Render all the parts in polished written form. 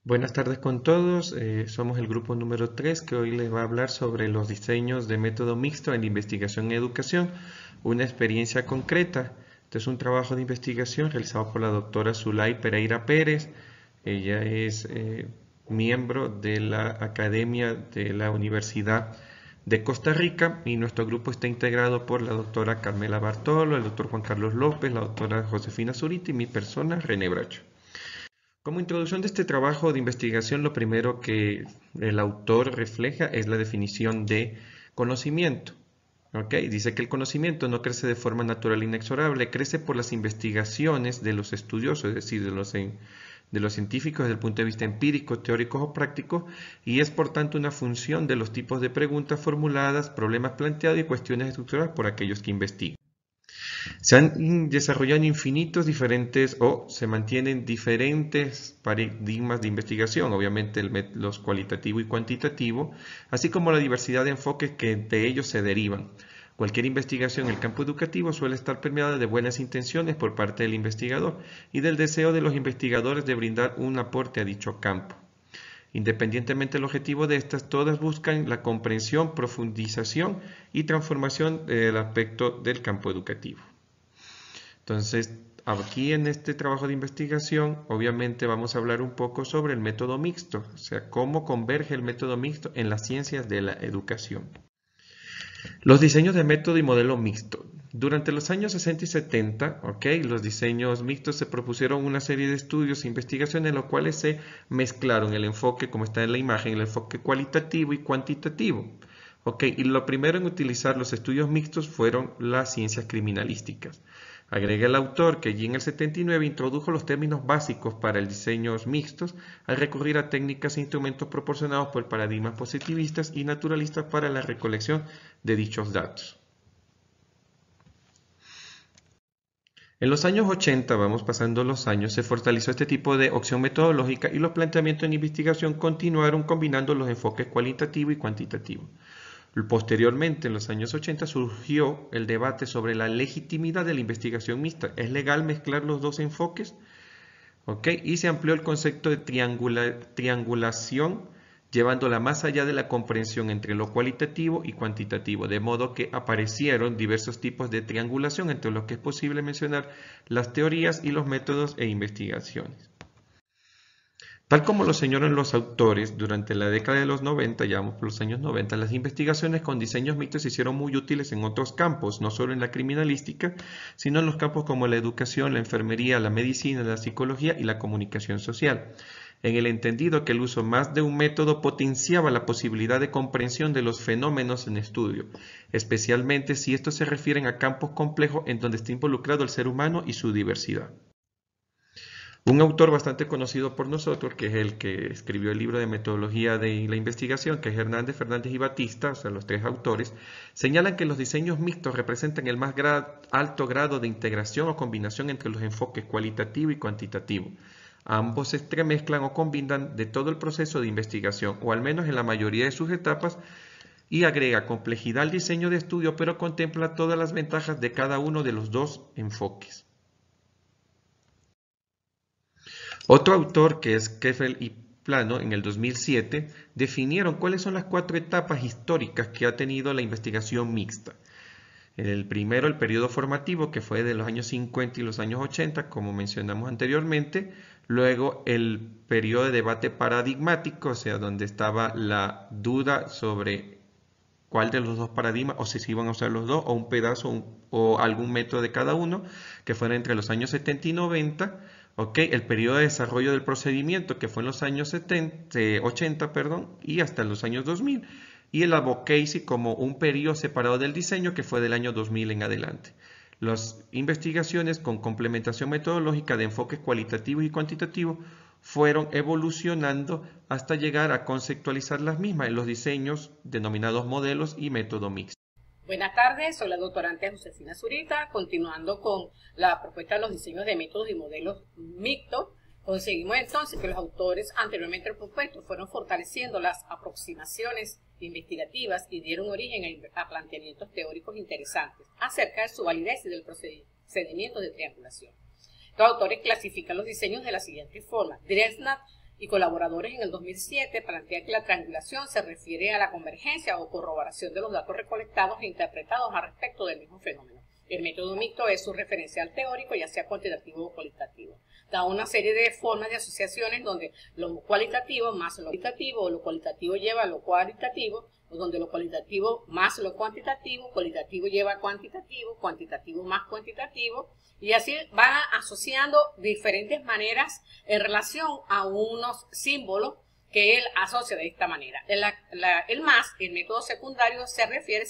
Buenas tardes con todos. Somos el grupo número 3 que hoy les va a hablar sobre los diseños de método mixto en investigación y educación, una experiencia concreta. Este es un trabajo de investigación realizado por la doctora Zulay Pereira Pérez. Ella es miembro de la Academia de la Universidad de Costa Rica y nuestro grupo está integrado por la doctora Carmela Bartolo, el doctor Juan Carlos López, la doctora Josefina Zurita y mi persona, René Bracho. Como introducción de este trabajo de investigación, lo primero que el autor refleja es la definición de conocimiento. ¿Ok? Dice que el conocimiento no crece de forma natural e inexorable, crece por las investigaciones de los estudiosos, es decir, de los científicos desde el punto de vista empírico, teórico o práctico, y es por tanto una función de los tipos de preguntas formuladas, problemas planteados y cuestiones estructuradas por aquellos que investigan. Se han desarrollado infinitos diferentes o se mantienen diferentes paradigmas de investigación, obviamente los cualitativo y cuantitativo, así como la diversidad de enfoques que de ellos se derivan. Cualquier investigación en el campo educativo suele estar permeada de buenas intenciones por parte del investigador y del deseo de los investigadores de brindar un aporte a dicho campo. Independientemente del objetivo de estas, todas buscan la comprensión, profundización y transformación del aspecto del campo educativo. Entonces, aquí en este trabajo de investigación, obviamente vamos a hablar un poco sobre el método mixto, o sea, cómo converge el método mixto en las ciencias de la educación. Los diseños de método y modelo mixto. Durante los años 60 y 70, los diseños mixtos se propusieron una serie de estudios e investigaciones en los cuales se mezclaron el enfoque, como está en la imagen, el enfoque cualitativo y cuantitativo. Y lo primero en utilizar los estudios mixtos fueron las ciencias criminalísticas. Agrega el autor que allí en el 79 introdujo los términos básicos para el diseño mixtos al recurrir a técnicas e instrumentos proporcionados por paradigmas positivistas y naturalistas para la recolección de dichos datos. En los años 80, vamos pasando los años, se fortaleció este tipo de opción metodológica y los planteamientos en investigación continuaron combinando los enfoques cualitativo y cuantitativo. Posteriormente, en los años 80, surgió el debate sobre la legitimidad de la investigación mixta. ¿Es legal mezclar los dos enfoques? Y se amplió el concepto de triangulación, llevándola más allá de la comprensión entre lo cualitativo y cuantitativo, de modo que aparecieron diversos tipos de triangulación, entre los que es posible mencionar las teorías y los métodos e investigaciones. Tal como lo señalan los autores, durante la década de los 90, ya vamos por los años 90, las investigaciones con diseños mixtos se hicieron muy útiles en otros campos, no solo en la criminalística, sino en los campos como la educación, la enfermería, la medicina, la psicología y la comunicación social, en el entendido que el uso más de un método potenciaba la posibilidad de comprensión de los fenómenos en estudio, especialmente si estos se refieren a campos complejos en donde está involucrado el ser humano y su diversidad. Un autor bastante conocido por nosotros, que es el que escribió el libro de metodología de la investigación, que es Hernández, Fernández y Batista, o sea, los tres autores, señalan que los diseños mixtos representan el más alto grado de integración o combinación entre los enfoques cualitativo y cuantitativo. Ambos se entremezclan o combinan de todo el proceso de investigación, o al menos en la mayoría de sus etapas, y agrega complejidad al diseño de estudio, pero contempla todas las ventajas de cada uno de los dos enfoques. Otro autor, que es Keffel y Plano, en el 2007, definieron cuáles son las 4 etapas históricas que ha tenido la investigación mixta. El primero, el periodo formativo, que fue de los años 50 y los años 80, como mencionamos anteriormente. Luego, el periodo de debate paradigmático, o sea, donde estaba la duda sobre cuál de los dos paradigmas, o si se iban a usar los dos, o un pedazo o algún método de cada uno, que fueron entre los años 70 y 90. El periodo de desarrollo del procedimiento, que fue en los años 80, y hasta los años 2000. Y el advocacy como un periodo separado del diseño, que fue del año 2000 en adelante. Las investigaciones con complementación metodológica de enfoques cualitativos y cuantitativos fueron evolucionando hasta llegar a conceptualizar las mismas en los diseños denominados modelos y método mixto. Buenas tardes, soy la doctorante Josefina Zurita. Continuando con la propuesta de los diseños de métodos y modelos mixtos, conseguimos entonces que los autores anteriormente propuestos fueron fortaleciendo las aproximaciones investigativas y dieron origen a planteamientos teóricos interesantes acerca de su validez y del procedimiento de triangulación. Los autores clasifican los diseños de la siguiente forma: Dresnat y colaboradores en el 2007 plantea que la triangulación se refiere a la convergencia o corroboración de los datos recolectados e interpretados al respecto del mismo fenómeno. El método mixto es un referencial teórico, ya sea cuantitativo o cualitativo. Da una serie de formas de asociaciones donde lo cualitativo más lo cualitativo, o lo cualitativo lleva a lo cualitativo, o donde lo cualitativo más lo cuantitativo, cualitativo lleva a cuantitativo, cuantitativo más cuantitativo, y así van asociando diferentes maneras en relación a unos símbolos que él asocia de esta manera. El método secundario se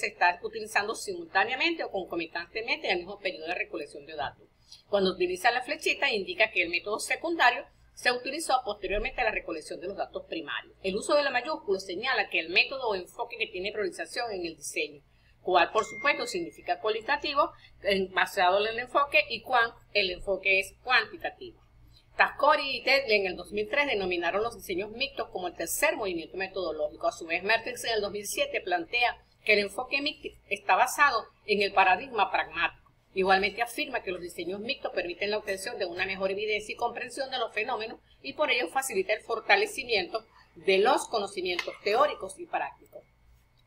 está utilizando simultáneamente o concomitantemente en el mismo periodo de recolección de datos. Cuando utiliza la flechita indica que el método secundario se utilizó posteriormente a la recolección de los datos primarios. El uso de la mayúscula señala que el método o enfoque que tiene priorización en el diseño, cual por supuesto significa cualitativo, basado en el enfoque, y cuan, el enfoque es cuantitativo. Tascori y Tedley en el 2003 denominaron los diseños mixtos como el tercer movimiento metodológico. A su vez, Mertens en el 2007 plantea que el enfoque mixto está basado en el paradigma pragmático. Igualmente afirma que los diseños mixtos permiten la obtención de una mejor evidencia y comprensión de los fenómenos y por ello facilita el fortalecimiento de los conocimientos teóricos y prácticos.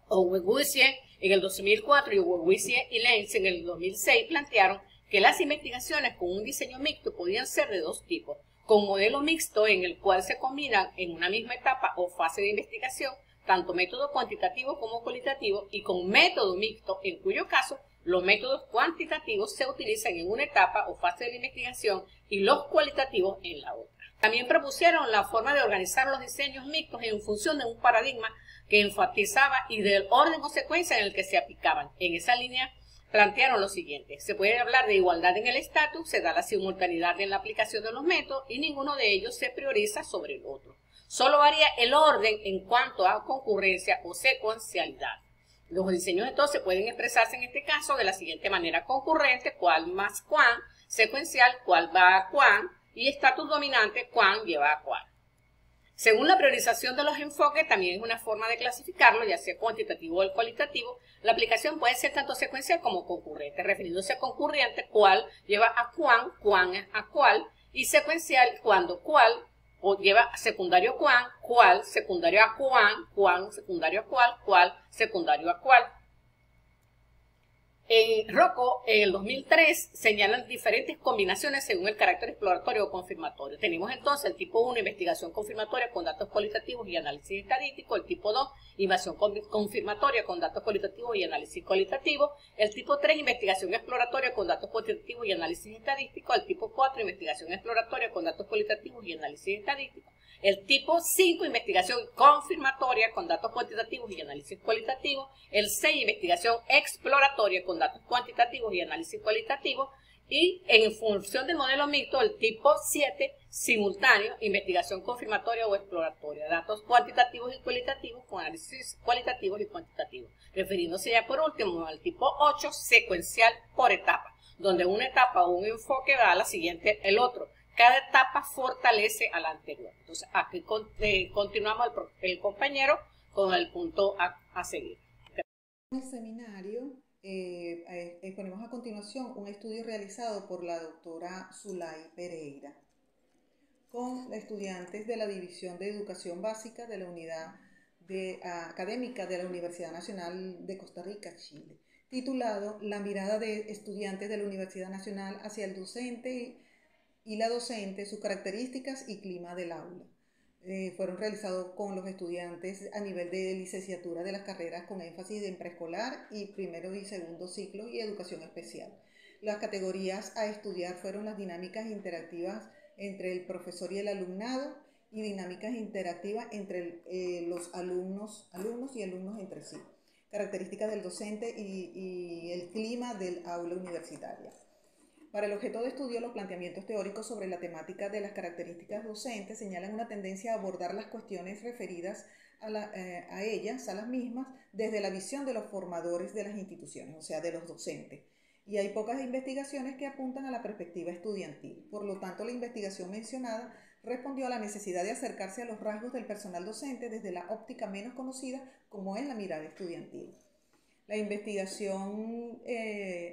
Oweguisie en el 2004 y Oweguisie y Lenz en el 2006 plantearon que las investigaciones con un diseño mixto podían ser de dos tipos: con modelo mixto en el cual se combinan en una misma etapa o fase de investigación tanto método cuantitativo como cualitativo, y con método mixto en cuyo caso los métodos cuantitativos se utilizan en una etapa o fase de la investigación y los cualitativos en la otra. También propusieron la forma de organizar los diseños mixtos en función de un paradigma que enfatizaba y del orden o secuencia en el que se aplicaban. En esa línea plantearon lo siguiente: se puede hablar de igualdad en el estatus, se da la simultaneidad en la aplicación de los métodos y ninguno de ellos se prioriza sobre el otro. Solo varía el orden en cuanto a concurrencia o secuencialidad. Los diseños entonces pueden expresarse en este caso de la siguiente manera: concurrente, cual más cuan; secuencial, cual va a cuan; y estatus dominante, cuan lleva a cual. Según la priorización de los enfoques, también es una forma de clasificarlo, ya sea cuantitativo o cualitativo. La aplicación puede ser tanto secuencial como concurrente. Refiriéndose a concurrente, cual lleva a cuan a cual, y secuencial cuando cual o lleva secundario cual secundario a cuan secundario a cual secundario a cual. En Rocco, en el 2003, señalan diferentes combinaciones según el carácter exploratorio o confirmatorio. Tenemos entonces el tipo 1, investigación confirmatoria con datos cualitativos y análisis estadístico; el tipo 2, invasión confirmatoria con datos cualitativos y análisis cualitativo; el tipo 3, investigación exploratoria con datos cualitativos y análisis estadístico; el tipo 4, investigación exploratoria con datos cualitativos y análisis estadístico; el tipo 5, investigación confirmatoria con datos cuantitativos y análisis cualitativo; el 6, investigación exploratoria con datos cuantitativos y análisis cualitativo; y en función del modelo mixto, el tipo 7, simultáneo, investigación confirmatoria o exploratoria, datos cuantitativos y cualitativos con análisis cualitativos y cuantitativos. Refiriéndose ya por último al tipo 8, secuencial por etapa, donde una etapa o un enfoque va a la siguiente el otro. Cada etapa fortalece a la anterior. Entonces, aquí continuamos el compañero con el punto a seguir. En el seminario exponemos a continuación un estudio realizado por la doctora Zulay Pereira con estudiantes de la División de Educación Básica de la Unidad Académica de la Universidad Nacional de Costa Rica, Chile, titulado La mirada de estudiantes de la Universidad Nacional hacia el docente y la docente, sus características y clima del aula. Fueron realizados con los estudiantes a nivel de licenciatura de las carreras con énfasis en preescolar y primero y segundo ciclos y educación especial. Las categorías a estudiar fueron las dinámicas interactivas entre el profesor y el alumnado y dinámicas interactivas entre los alumnos y alumnos entre sí, características del docente y el clima del aula universitaria. Para el objeto de estudio, los planteamientos teóricos sobre la temática de las características docentes señalan una tendencia a abordar las cuestiones referidas a las mismas, desde la visión de los formadores de las instituciones, o sea, de los docentes. Y hay pocas investigaciones que apuntan a la perspectiva estudiantil. Por lo tanto, la investigación mencionada respondió a la necesidad de acercarse a los rasgos del personal docente desde la óptica menos conocida, como es la mirada estudiantil. La investigación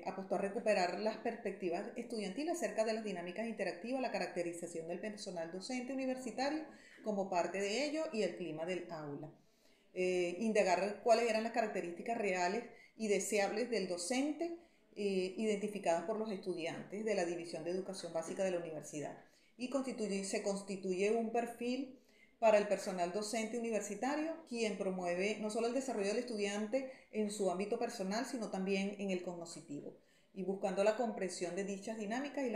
apostó a recuperar las perspectivas estudiantiles acerca de las dinámicas interactivas, la caracterización del personal docente universitario como parte de ello y el clima del aula. Indagar cuáles eran las características reales y deseables del docente identificadas por los estudiantes de la División de Educación Básica de la universidad. Y se constituye un perfil para el personal docente universitario, quien promueve no solo el desarrollo del estudiante en su ámbito personal, sino también en el cognoscitivo, y buscando la comprensión de dichas dinámicas y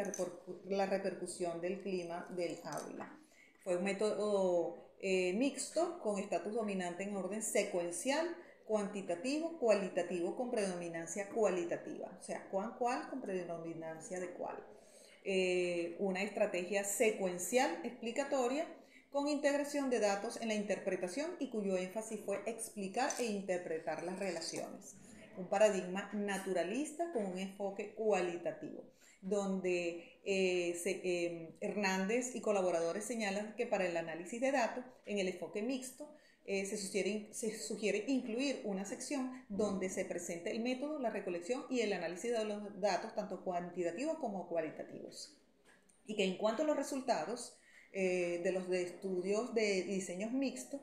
la repercusión del clima del aula. Fue un método mixto con estatus dominante en orden secuencial, cuantitativo, cualitativo con predominancia cualitativa, o sea, cual con predominancia de cual. Una estrategia secuencial explicatoria con integración de datos en la interpretación y cuyo énfasis fue explicar e interpretar las relaciones. Un paradigma naturalista con un enfoque cualitativo, donde Hernández y colaboradores señalan que para el análisis de datos en el enfoque mixto se sugiere incluir una sección donde se presente el método, la recolección y el análisis de los datos, tanto cuantitativos como cualitativos. Y que en cuanto a los resultados de los estudios de diseños mixtos,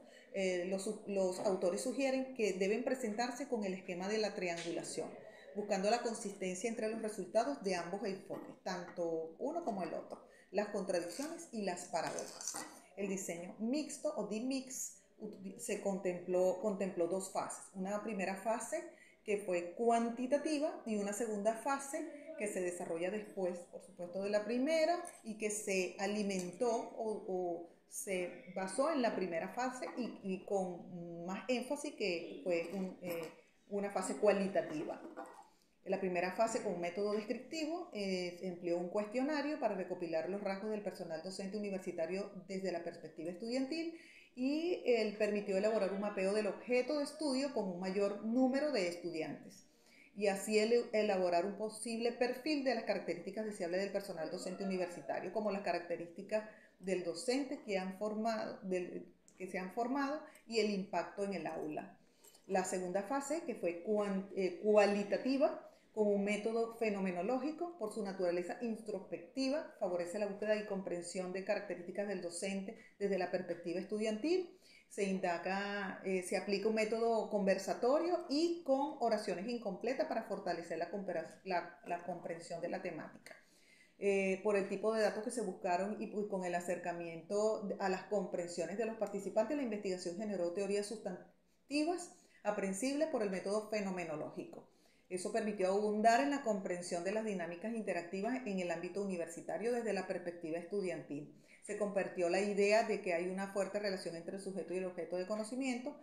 los autores sugieren que deben presentarse con el esquema de la triangulación, buscando la consistencia entre los resultados de ambos enfoques, tanto uno como el otro, las contradicciones y las paradojas. El diseño mixto o D-Mix contempló dos fases. Una primera fase que fue cuantitativa y una segunda fase que se desarrolla después, por supuesto, de la primera y que se alimentó o se basó en la primera fase y con más énfasis que fue una fase cualitativa. En la primera fase, con un método descriptivo, se empleó un cuestionario para recopilar los rasgos del personal docente universitario desde la perspectiva estudiantil y permitió elaborar un mapeo del objeto de estudio con un mayor número de estudiantes y así elaborar un posible perfil de las características deseables del personal docente universitario, como las características del docente que se han formado y el impacto en el aula. La segunda fase, que fue cualitativa, con un método fenomenológico, por su naturaleza introspectiva, favorece la búsqueda y comprensión de características del docente desde la perspectiva estudiantil. Se aplica un método conversatorio y con oraciones incompletas para fortalecer la comprensión de la temática. Por el tipo de datos que se buscaron y con el acercamiento a las comprensiones de los participantes, la investigación generó teorías sustantivas aprensibles por el método fenomenológico. Eso permitió abundar en la comprensión de las dinámicas interactivas en el ámbito universitario desde la perspectiva estudiantil. Se compartió la idea de que hay una fuerte relación entre el sujeto y el objeto de conocimiento.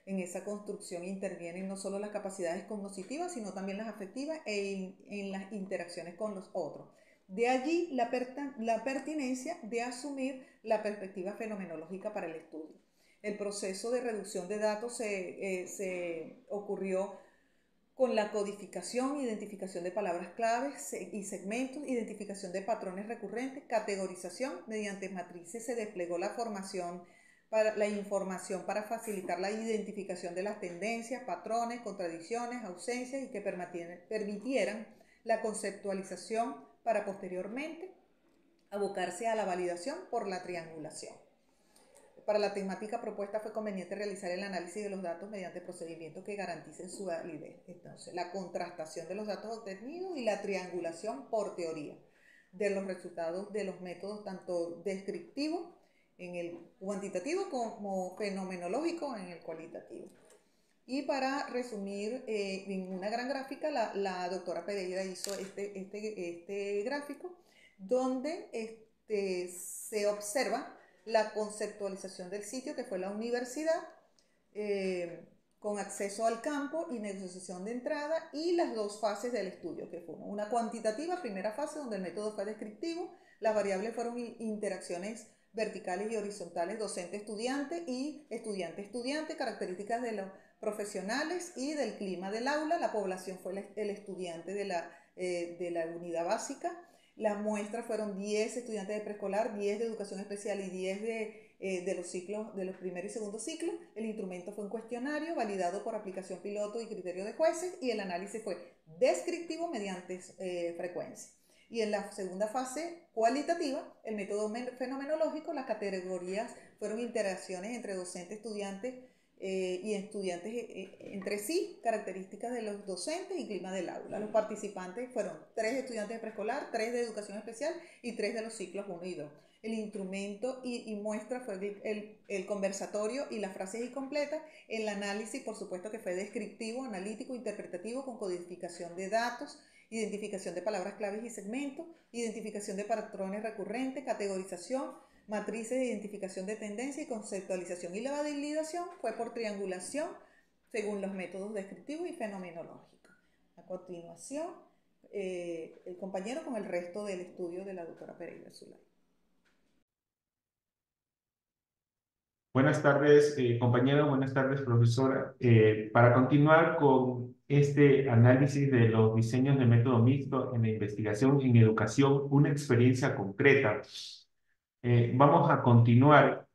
En esa construcción intervienen no solo las capacidades cognitivas, sino también las afectivas en las interacciones con los otros. De allí la pertinencia de asumir la perspectiva fenomenológica para el estudio. El proceso de reducción de datos se ocurrió con la codificación, identificación de palabras claves y segmentos, identificación de patrones recurrentes, categorización. Mediante matrices se desplegó la información para facilitar la identificación de las tendencias, patrones, contradicciones, ausencias y que permitieran la conceptualización para posteriormente abocarse a la validación por la triangulación. Para la temática propuesta fue conveniente realizar el análisis de los datos mediante procedimientos que garanticen su validez. Entonces, la contrastación de los datos obtenidos y la triangulación por teoría de los resultados de los métodos tanto descriptivos en el cuantitativo como fenomenológico en el cualitativo. Y para resumir en una gran gráfica, la doctora Pereira hizo este gráfico donde se observa la conceptualización del sitio, que fue la universidad, con acceso al campo y negociación de entrada, y las dos fases del estudio, que fue una cuantitativa, primera fase, donde el método fue descriptivo, las variables fueron interacciones verticales y horizontales, docente-estudiante y estudiante-estudiante, características de los profesionales y del clima del aula. La población fue el estudiante de la unidad básica. Las muestras fueron 10 estudiantes de preescolar, 10 de educación especial y 10 de los ciclos, de los primer y segundo ciclos. El instrumento fue un cuestionario validado por aplicación piloto y criterio de jueces, y el análisis fue descriptivo mediante frecuencia. Y en la segunda fase cualitativa, el método fenomenológico, las categorías fueron interacciones entre docentes, estudiantes y estudiantes entre sí, características de los docentes y clima del aula. Los participantes fueron 3 estudiantes de preescolar, 3 de educación especial y 3 de los ciclos 1 y 2. El instrumento y muestra fue el conversatorio y las frases incompletas. El análisis, por supuesto, que fue descriptivo, analítico, interpretativo, con codificación de datos, identificación de palabras claves y segmentos, identificación de patrones recurrentes, categorización, matrices de identificación de tendencia y conceptualización. Y la validación fue por triangulación según los métodos descriptivos y fenomenológicos. A continuación, el compañero con el resto del estudio de la doctora Pereira Zulay. Buenas tardes, compañera, buenas tardes, profesora. Para continuar con este análisis de los diseños de método mixto en la investigación en educación, una experiencia concreta, vamos a continuar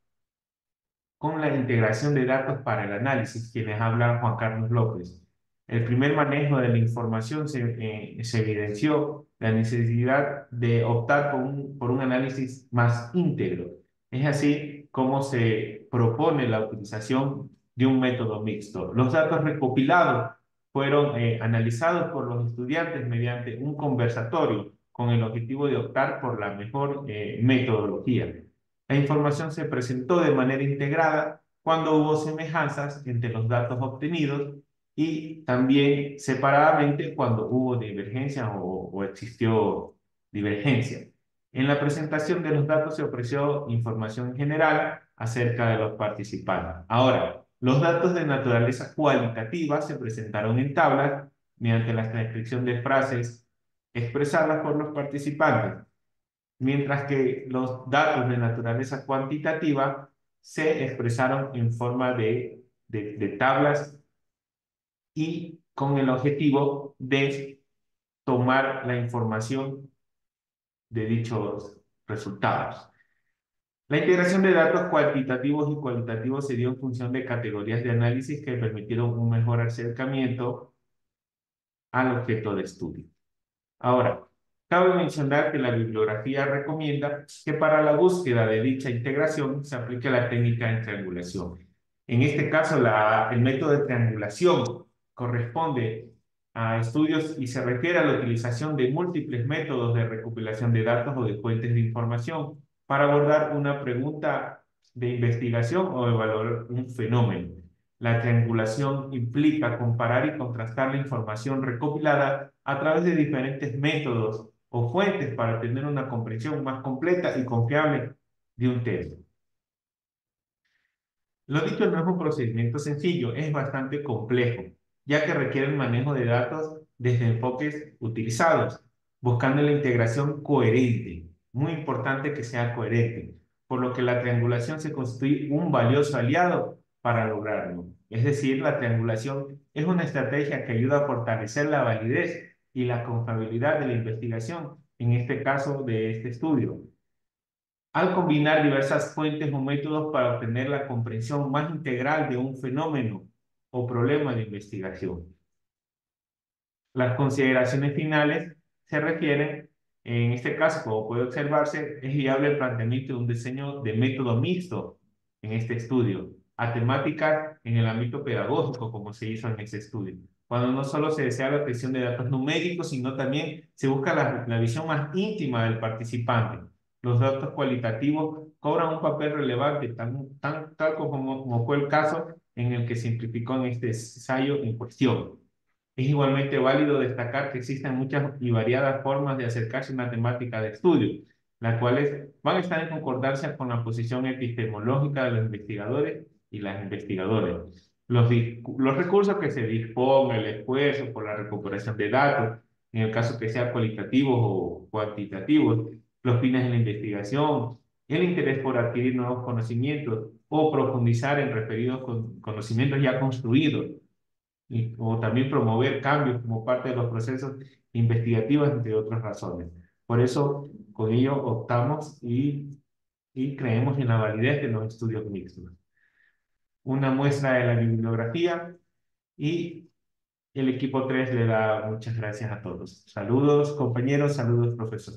con la integración de datos para el análisis, quienes hablan Juan Carlos López. El primer manejo de la información se evidenció la necesidad de optar por un análisis más íntegro. Es así como se propone la utilización de un método mixto. Los datos recopilados fueron analizados por los estudiantes mediante un conversatorio con el objetivo de optar por la mejor metodología. La información se presentó de manera integrada cuando hubo semejanzas entre los datos obtenidos y también separadamente cuando hubo divergencia o existió divergencia. En la presentación de los datos se ofreció información general acerca de los participantes. Ahora, los datos de naturaleza cualitativa se presentaron en tablas mediante la transcripción de frases expresadas por los participantes, mientras que los datos de naturaleza cuantitativa se expresaron en forma de tablas y con el objetivo de tomar la información de dichos resultados. La integración de datos cuantitativos y cualitativos se dio en función de categorías de análisis que permitieron un mejor acercamiento al objeto de estudio. Ahora, cabe mencionar que la bibliografía recomienda que para la búsqueda de dicha integración se aplique la técnica de triangulación. En este caso, el método de triangulación corresponde a estudios y se refiere a la utilización de múltiples métodos de recopilación de datos o de fuentes de información para abordar una pregunta de investigación o evaluar un fenómeno. La triangulación implica comparar y contrastar la información recopilada a través de diferentes métodos o fuentes para tener una comprensión más completa y confiable de un tema. Lo dicho no es un procedimiento sencillo, es bastante complejo, ya que requiere el manejo de datos desde enfoques utilizados, buscando la integración coherente. Muy importante que sea coherente, por lo que la triangulación se constituye un valioso aliado para lograrlo. Es decir, la triangulación es una estrategia que ayuda a fortalecer la validez y la confiabilidad de la investigación, en este caso de este estudio, al combinar diversas fuentes o métodos para obtener la comprensión más integral de un fenómeno o problema de investigación. Las consideraciones finales se refieren, en este caso, como puede observarse, es viable el planteamiento de un diseño de método mixto en este estudio, a temáticas en el ámbito pedagógico, como se hizo en ese estudio, cuando no solo se desea la obtención de datos numéricos, sino también se busca la visión más íntima del participante. Los datos cualitativos cobran un papel relevante, tal como fue el caso en el que se simplificó en este ensayo en cuestión. Es igualmente válido destacar que existen muchas y variadas formas de acercarse a una temática de estudio, las cuales van a estar en concordancia con la posición epistemológica de los investigadores y las investigadoras. Los recursos que se dispongan, el esfuerzo por la recuperación de datos, en el caso que sean cualitativos o cuantitativos, los fines de la investigación, el interés por adquirir nuevos conocimientos o profundizar en referidos conocimientos ya construidos, o también promover cambios como parte de los procesos investigativos, entre otras razones. Por eso, con ello optamos y y creemos en la validez de los estudios mixtos. Una muestra de la bibliografía y el equipo 3 le da muchas gracias a todos. Saludos, compañeros, saludos, profesor.